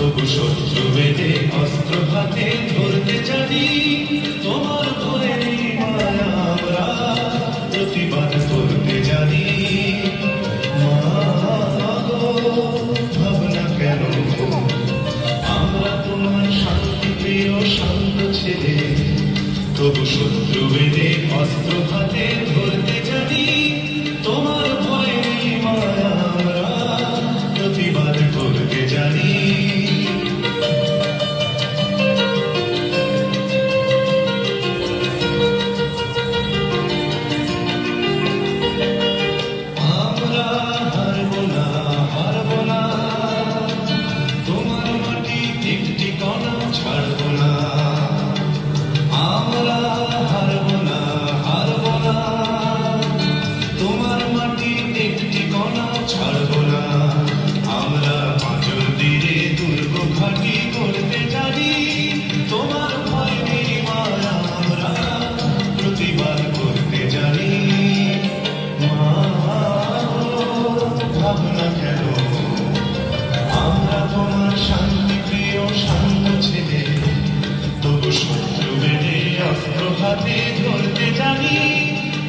তবু শত্রু বেঁধে অস্ত্র হাতে ধরতে জানি তোমার ভয়ে মায়া আমরা প্রতিবাদ করতে জানি। ভাবনা কেন আমরা তোমার শান্তি প্রিয় শান্ত ছেলে, তবু শত্রু বেঁধে অস্ত্র হাতে ধরতে জানি তোমার ভয়ে মায়া আমরা প্রতিবাদ করতে জানি। আমরা হারব না, হারব না, তোমার মাটি একটি কণাও ছাড়ব না। আমরা হারব না, হারব না, তোমার মাটি একটি কণাও ছাড়ব না। আমরা পাঁচল দিয়ে দুর্গ ঘাঁটি করতে জানি তোমার ভয় নেই মায়া আমরা প্রতিবাদ করতে জানি। ভাবনা কেন আমরা তোমার শান্তি প্রিয় শান্ত ছেলে, তবু শত্রু বেঁধে অস্ত্র হাতে ধরতে জানি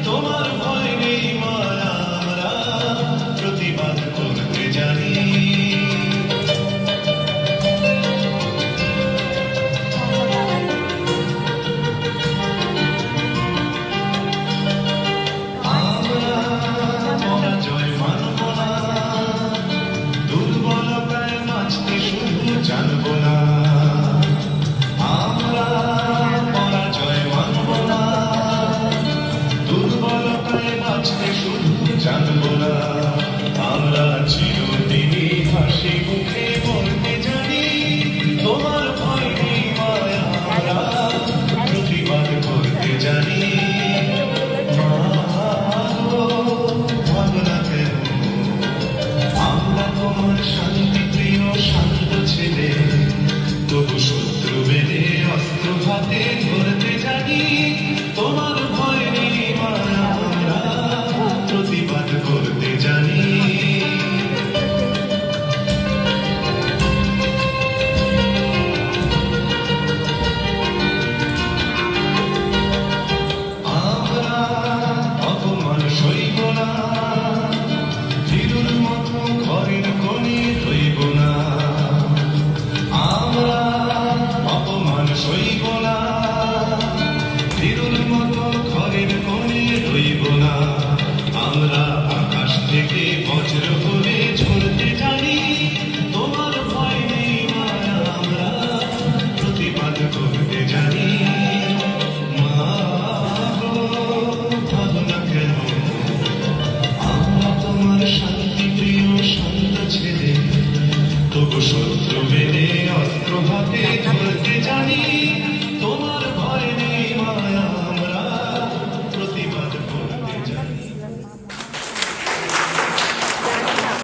তোমার ভয় নেই মায়া আমরা প্রতিবাদ করতে জানি। আমরা পরাজয় মানব না, দুর্বলতায় নাচতে শুধু জানব না। আমরা পরাজয় মানব না, দুর্বলতায় নাচতে শুধু জানব না। আমরা চিরদিনই হাসি মুখে বলতে জানি তোমার ভয় নেই মায়া আমরা প্রতিবাদ করতে জানি। ভাবনা কেন আমরা তোমার শান্তি প্রিয় শান্ত ছেলে, তবু শত্রু বেঁধে অস্ত্র হাতে ধরতে জানি তোমার ভয় নেই মায়া আমরা প্রতিবাদ করতে জানি। আমরা অপমান সইব না, ভীরুর মতো ঘরের কোণে রইব না। আমরা অপমান সইব না, ভীরুর মতো ঘরের কোণে রইব না। আমরা আকাশ থেকে বজ্র হয়ে ঝরতে জানি তোমার ভয় নেই মায়া আমরা প্রতিবাদ করতে জানি। ভাবনা কেন আমরা তোমার শান্তি প্রিয় শান্ত ছেলে, তবু শত্রু বেঁধে অস্ত্র হাতে ধরতে